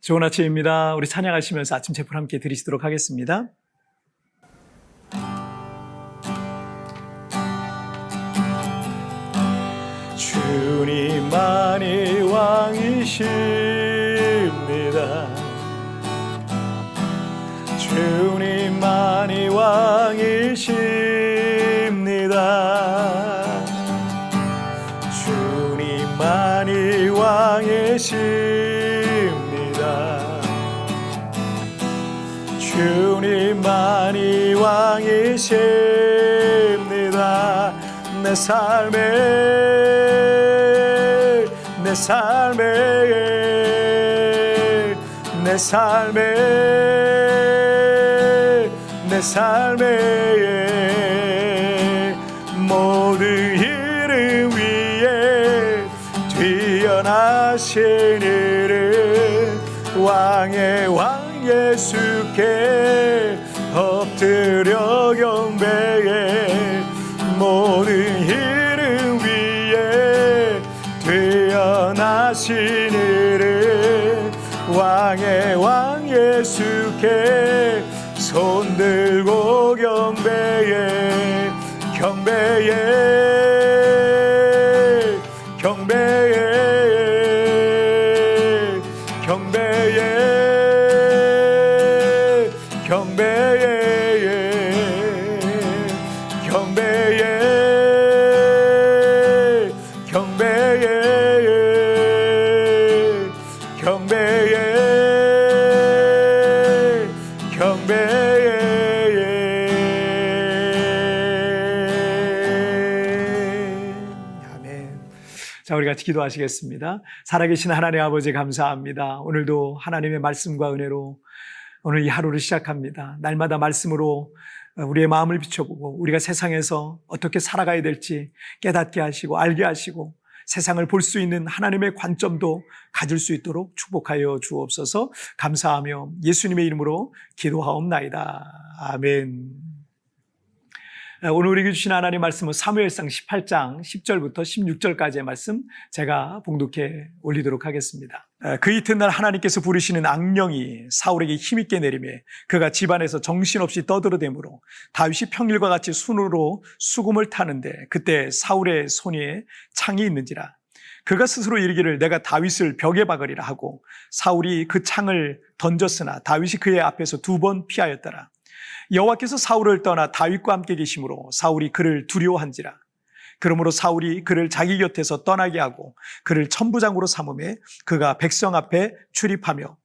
좋은 아침입니다. 우리 찬양하시면서 아침 제풀 함께 드리시도록 하겠습니다. 주님만이 왕이십니다. 주님만이 왕이십니다. 주님만이 왕이십니다. 주님만이 왕이십니다. 내 삶에 내 삶에 내 삶에 내 삶에 모든 이름 위에 뛰어나신 이름 왕의 왕 예수께 엎드려 경배해 모든 이름 위에 뛰어나신 이름 왕의 왕 예수께 손들고 경배해 경배해 경배해 경배해 경배해 경배해 경배해 경배해 경배해 아멘. 자, 우리 같이 기도하시겠습니다. 살아계신 하나님 아버지 감사합니다. 오늘도 하나님의 말씀과 은혜로 오늘 이 하루를 시작합니다. 날마다 말씀으로 우리의 마음을 비춰보고 우리가 세상에서 어떻게 살아가야 될지 깨닫게 하시고 알게 하시고 세상을 볼 수 있는 하나님의 관점도 가질 수 있도록 축복하여 주옵소서. 감사하며 예수님의 이름으로 기도하옵나이다. 아멘. 오늘 우리에게 주신 하나님의 말씀은 사무엘상 18장 10절부터 16절까지의 말씀 제가 봉독해 올리도록 하겠습니다. 그 이튿날 하나님께서 부르시는 악령이 사울에게 힘있게 내리매 그가 집안에서 정신없이 떠들어대므로 다윗이 평일과 같이 순으로 수금을 타는데 그때 사울의 손에 창이 있는지라. 그가 스스로 이르기를 내가 다윗을 벽에 박으리라 하고 사울이 그 창을 던졌으나 다윗이 그의 앞에서 2번 피하였더라. 여호와께서 사울을 떠나 다윗과 함께 계심으로 사울이 그를 두려워한지라. 그러므로 사울이 그를 자기 곁에서 떠나게 하고 그를 천부장으로 삼음에 그가 백성 앞에 출입하며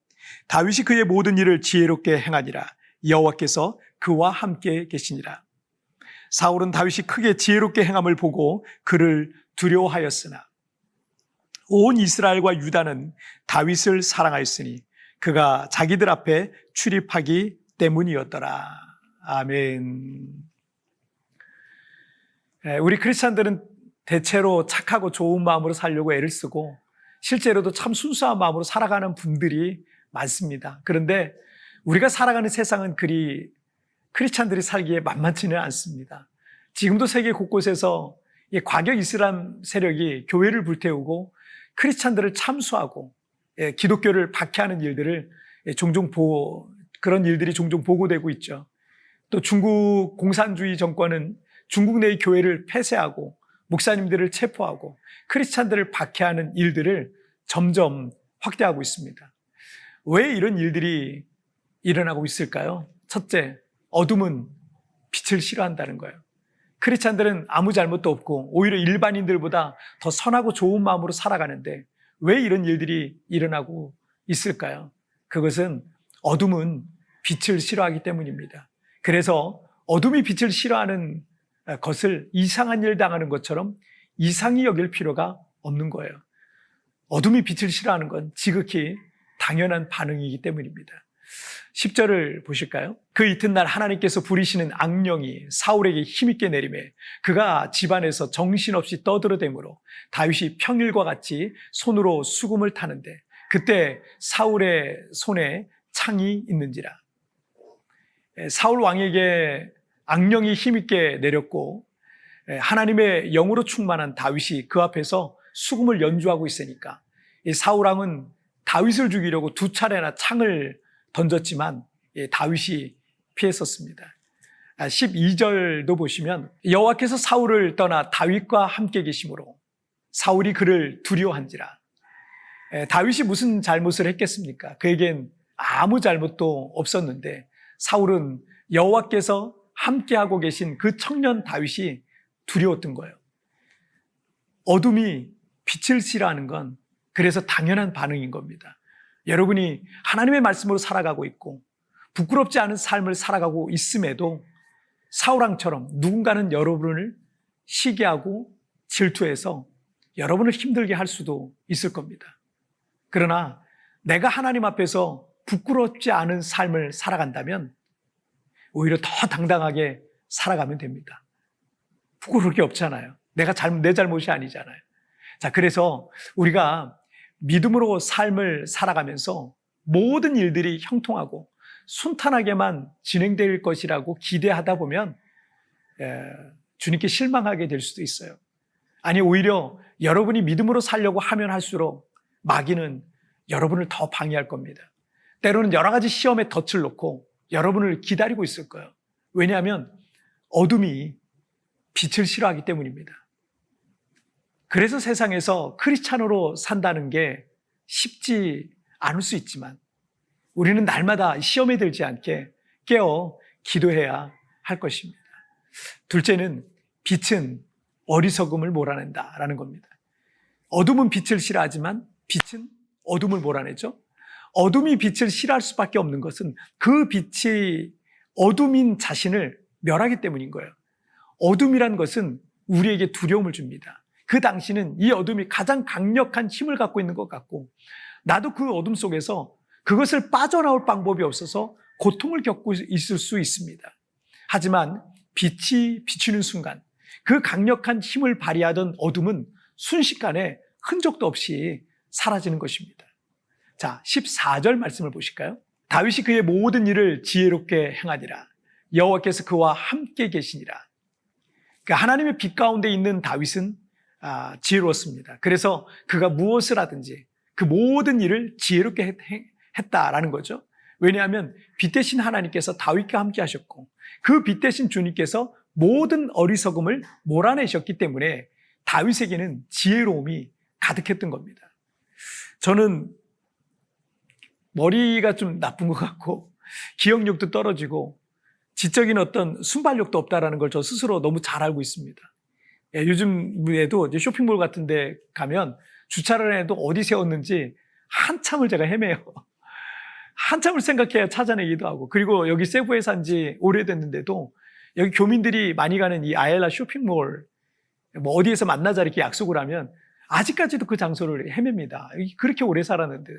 다윗이 그의 모든 일을 지혜롭게 행하니라. 여호와께서 그와 함께 계시니라. 사울은 다윗이 크게 지혜롭게 행함을 보고 그를 두려워하였으나 온 이스라엘과 유다는 다윗을 사랑하였으니 그가 자기들 앞에 출입하기 때문이었더라. 아멘. 우리 크리스찬들은 대체로 착하고 좋은 마음으로 살려고 애를 쓰고 실제로도 참 순수한 마음으로 살아가는 분들이 많습니다. 그런데 우리가 살아가는 세상은 그리 크리스찬들이 살기에 만만치는 않습니다. 지금도 세계 곳곳에서 과격 이슬람 세력이 교회를 불태우고 크리스찬들을 참수하고 기독교를 박해하는 일들을 그런 일들이 종종 보고되고 있죠. 또 중국 공산주의 정권은 중국 내의 교회를 폐쇄하고 목사님들을 체포하고 크리스찬들을 박해하는 일들을 점점 확대하고 있습니다. 왜 이런 일들이 일어나고 있을까요? 첫째, 어둠은 빛을 싫어한다는 거예요. 크리스찬들은 아무 잘못도 없고 오히려 일반인들보다 더 선하고 좋은 마음으로 살아가는데 왜 이런 일들이 일어나고 있을까요? 그것은 어둠은 빛을 싫어하기 때문입니다. 그래서 어둠이 빛을 싫어하는 것을 이상한 일 당하는 것처럼 이상히 여길 필요가 없는 거예요. 어둠이 빛을 싫어하는 건 지극히 당연한 반응이기 때문입니다. 10절을 보실까요? 그 이튿날 하나님께서 부리시는 악령이 사울에게 힘있게 내리매 그가 집안에서 정신없이 떠들어대므로 다윗이 평일과 같이 손으로 수금을 타는데 그때 사울의 손에 창이 있는지라. 사울 왕에게 악령이 힘있게 내렸고 하나님의 영으로 충만한 다윗이 그 앞에서 수금을 연주하고 있으니까 이 사울 왕은 다윗을 죽이려고 2차례나 창을 던졌지만 다윗이 피했었습니다. 12절도 보시면 여호와께서 사울을 떠나 다윗과 함께 계심으로 사울이 그를 두려워한지라. 다윗이 무슨 잘못을 했겠습니까? 그에겐 아무 잘못도 없었는데 사울은 여호와께서 함께하고 계신 그 청년 다윗이 두려웠던 거예요. 어둠이 빛을 싫어하는 건 그래서 당연한 반응인 겁니다. 여러분이 하나님의 말씀으로 살아가고 있고 부끄럽지 않은 삶을 살아가고 있음에도 사울왕처럼 누군가는 여러분을 시기하고 질투해서 여러분을 힘들게 할 수도 있을 겁니다. 그러나 내가 하나님 앞에서 부끄럽지 않은 삶을 살아간다면 오히려 더 당당하게 살아가면 됩니다. 부끄러울 게 없잖아요. 내 잘못이 아니잖아요. 자, 그래서 우리가 믿음으로 삶을 살아가면서 모든 일들이 형통하고 순탄하게만 진행될 것이라고 기대하다 보면 주님께 실망하게 될 수도 있어요. 아니, 오히려 여러분이 믿음으로 살려고 하면 할수록 마귀는 여러분을 더 방해할 겁니다. 때로는 여러 가지 시험에 덫을 놓고 여러분을 기다리고 있을 거예요. 왜냐하면 어둠이 빛을 싫어하기 때문입니다. 그래서 세상에서 크리스찬으로 산다는 게 쉽지 않을 수 있지만 우리는 날마다 시험에 들지 않게 깨어 기도해야 할 것입니다. 둘째는 빛은 어리석음을 몰아낸다라는 겁니다. 어둠은 빛을 싫어하지만 빛은 어둠을 몰아내죠. 어둠이 빛을 싫어할 수밖에 없는 것은 그 빛이 어둠인 자신을 멸하기 때문인 거예요. 어둠이란 것은 우리에게 두려움을 줍니다. 그 당시는 이 어둠이 가장 강력한 힘을 갖고 있는 것 같고 나도 그 어둠 속에서 그것을 빠져나올 방법이 없어서 고통을 겪고 있을 수 있습니다. 하지만 빛이 비추는 순간 그 강력한 힘을 발휘하던 어둠은 순식간에 흔적도 없이 사라지는 것입니다. 자, 14절 말씀을 보실까요? 다윗이 그의 모든 일을 지혜롭게 행하니라. 여호와께서 그와 함께 계시니라. 그러니까 하나님의 빛 가운데 있는 다윗은 지혜로웠습니다. 그래서 그가 무엇을 하든지 그 모든 일을 지혜롭게 했다라는 거죠. 왜냐하면 빛 대신 하나님께서 다윗과 함께 하셨고 그 빛 대신 주님께서 모든 어리석음을 몰아내셨기 때문에 다윗에게는 지혜로움이 가득했던 겁니다. 저는 머리가 좀 나쁜 것 같고 기억력도 떨어지고 지적인 어떤 순발력도 없다라는 걸 저 스스로 너무 잘 알고 있습니다. 요즘에도 이제 쇼핑몰 같은 데 가면 주차를 해도 어디 세웠는지 한참을 제가 헤매요. 한참을 생각해야 찾아내기도 하고, 그리고 여기 세부에 산 지 오래됐는데도 여기 교민들이 많이 가는 이 아엘라 쇼핑몰 뭐 어디에서 만나자 이렇게 약속을 하면 아직까지도 그 장소를 헤맵니다. 그렇게 오래 살았는데.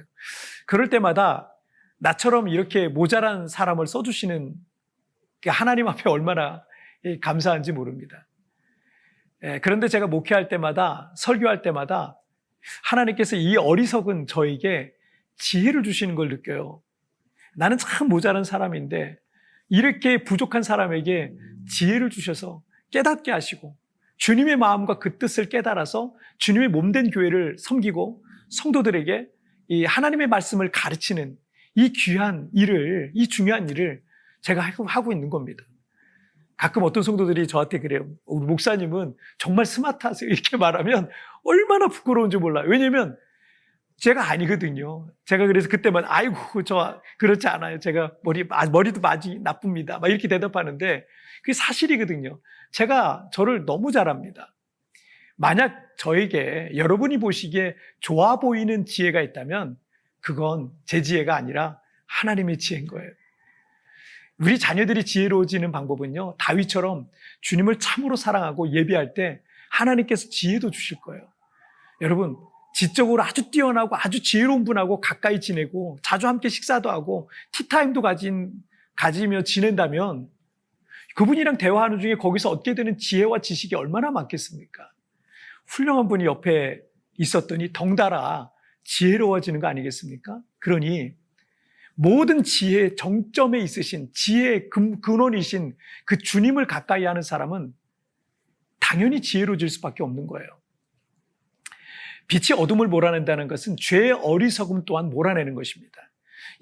그럴 때마다 나처럼 이렇게 모자란 사람을 써주시는 하나님 앞에 얼마나 감사한지 모릅니다. 그런데 제가 목회할 때마다, 설교할 때마다 하나님께서 이 어리석은 저에게 지혜를 주시는 걸 느껴요. 나는 참 모자란 사람인데 이렇게 부족한 사람에게 지혜를 주셔서 깨닫게 하시고 주님의 마음과 그 뜻을 깨달아서 주님의 몸된 교회를 섬기고 성도들에게 이 하나님의 말씀을 가르치는 이 귀한 일을, 이 중요한 일을 제가 하고 있는 겁니다. 가끔 어떤 성도들이 저한테 그래요. 우리 목사님은 정말 스마트하세요. 이렇게 말하면 얼마나 부끄러운지 몰라요. 왜냐면 제가 아니거든요. 제가 그래서 그때만 아이고 저 그렇지 않아요. 제가 머리도 많이 나쁩니다. 막 이렇게 대답하는데 그게 사실이거든요. 제가 저를 너무 잘합니다. 만약 저에게 여러분이 보시기에 좋아 보이는 지혜가 있다면 그건 제 지혜가 아니라 하나님의 지혜인 거예요. 우리 자녀들이 지혜로워지는 방법은요, 다윗처럼 주님을 참으로 사랑하고 예배할 때 하나님께서 지혜도 주실 거예요. 여러분, 지적으로 아주 뛰어나고 아주 지혜로운 분하고 가까이 지내고 자주 함께 식사도 하고 티타임도 가지며 지낸다면 그분이랑 대화하는 중에 거기서 얻게 되는 지혜와 지식이 얼마나 많겠습니까? 훌륭한 분이 옆에 있었더니 덩달아 지혜로워지는 거 아니겠습니까? 그러니 모든 지혜의 정점에 있으신 지혜의 근원이신 그 주님을 가까이 하는 사람은 당연히 지혜로워질 수밖에 없는 거예요. 빛이 어둠을 몰아낸다는 것은 죄의 어리석음 또한 몰아내는 것입니다.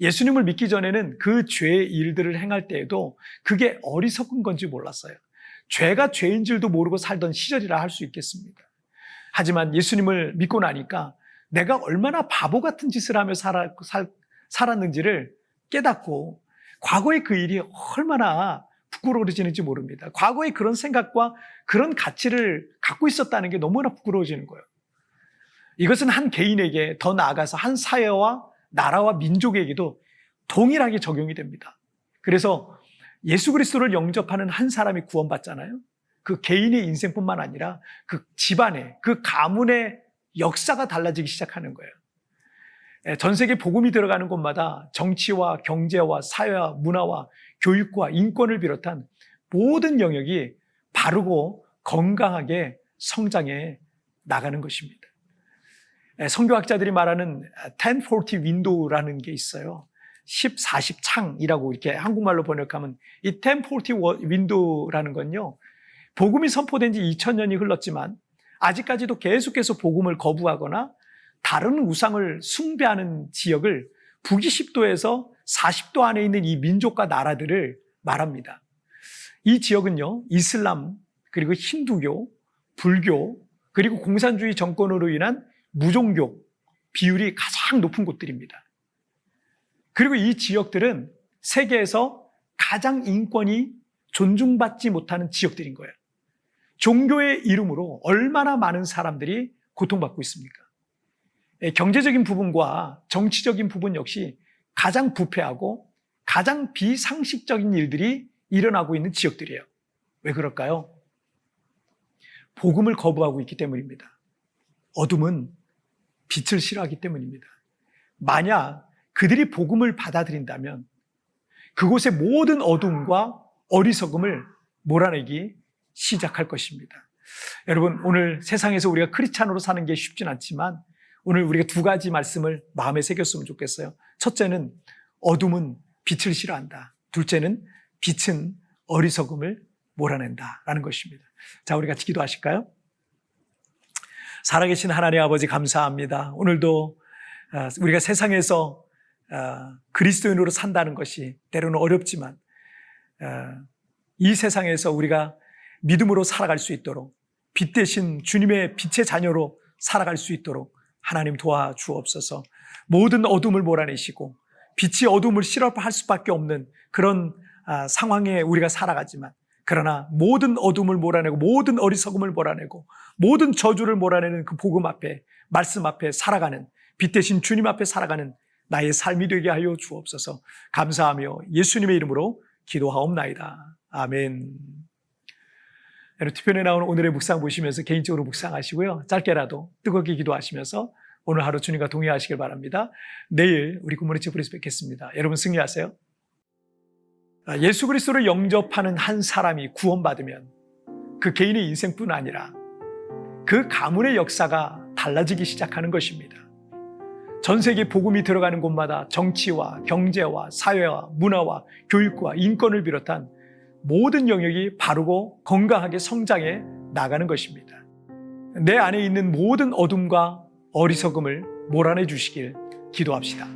예수님을 믿기 전에는 그 죄의 일들을 행할 때에도 그게 어리석은 건지 몰랐어요. 죄가 죄인 줄도 모르고 살던 시절이라 할 수 있겠습니다. 하지만 예수님을 믿고 나니까 내가 얼마나 바보 같은 짓을 하며 살았는지를 깨닫고 과거의 그 일이 얼마나 부끄러워지는지 모릅니다. 과거에 그런 생각과 그런 가치를 갖고 있었다는 게 너무나 부끄러워지는 거예요. 이것은 한 개인에게 더 나아가서 한 사회와 나라와 민족에게도 동일하게 적용이 됩니다. 그래서 예수 그리스도를 영접하는 한 사람이 구원받잖아요. 그 개인의 인생뿐만 아니라 그 집안의, 그 가문의 역사가 달라지기 시작하는 거예요. 전 세계 복음이 들어가는 곳마다 정치와 경제와 사회와 문화와 교육과 인권을 비롯한 모든 영역이 바르고 건강하게 성장해 나가는 것입니다. 선교학자들이 말하는 1040 윈도우라는 게 있어요. 10, 40 창이라고 이렇게 한국말로 번역하면 이 1040 윈도우라는 건요, 복음이 선포된 지 2000년이 흘렀지만 아직까지도 계속해서 복음을 거부하거나 다른 우상을 숭배하는 지역을 북20도에서 40도 안에 있는 이 민족과 나라들을 말합니다. 이 지역은요, 이슬람, 그리고 힌두교, 불교, 그리고 공산주의 정권으로 인한 무종교 비율이 가장 높은 곳들입니다. 그리고 이 지역들은 세계에서 가장 인권이 존중받지 못하는 지역들인 거예요. 종교의 이름으로 얼마나 많은 사람들이 고통받고 있습니까? 경제적인 부분과 정치적인 부분 역시 가장 부패하고 가장 비상식적인 일들이 일어나고 있는 지역들이에요. 왜 그럴까요? 복음을 거부하고 있기 때문입니다. 어둠은 빛을 싫어하기 때문입니다. 만약 그들이 복음을 받아들인다면 그곳의 모든 어둠과 어리석음을 몰아내기 시작할 것입니다. 여러분, 오늘 세상에서 우리가 크리스찬으로 사는 게 쉽진 않지만 오늘 우리가 두 가지 말씀을 마음에 새겼으면 좋겠어요. 첫째는 어둠은 빛을 싫어한다. 둘째는 빛은 어리석음을 몰아낸다라는 것입니다. 자, 우리 같이 기도하실까요? 살아계신 하나님 아버지 감사합니다. 오늘도 우리가 세상에서 그리스도인으로 산다는 것이 때로는 어렵지만 이 세상에서 우리가 믿음으로 살아갈 수 있도록 빛 대신 주님의 빛의 자녀로 살아갈 수 있도록 하나님 도와주옵소서. 모든 어둠을 몰아내시고 빛이 어둠을 실업할 수밖에 없는 그런 상황에 우리가 살아가지만 그러나 모든 어둠을 몰아내고 모든 어리석음을 몰아내고 모든 저주를 몰아내는 그 복음 앞에 말씀 앞에 살아가는 빛 대신 주님 앞에 살아가는 나의 삶이 되게 하여 주옵소서. 감사하며 예수님의 이름으로 기도하옵나이다. 아멘. 여러분, TVN에 나오는 오늘의 묵상 보시면서 개인적으로 묵상하시고요. 짧게라도 뜨겁게 기도하시면서 오늘 하루 주님과 동행하시길 바랍니다. 내일 우리 굿모닝 채플에서 뵙겠습니다. 여러분 승리하세요. 예수 그리스도를 영접하는 한 사람이 구원받으면 그 개인의 인생뿐 아니라 그 가문의 역사가 달라지기 시작하는 것입니다. 전 세계 복음이 들어가는 곳마다 정치와 경제와 사회와 문화와 교육과 인권을 비롯한 모든 영역이 바르고 건강하게 성장해 나가는 것입니다. 내 안에 있는 모든 어둠과 어리석음을 몰아내 주시길 기도합시다.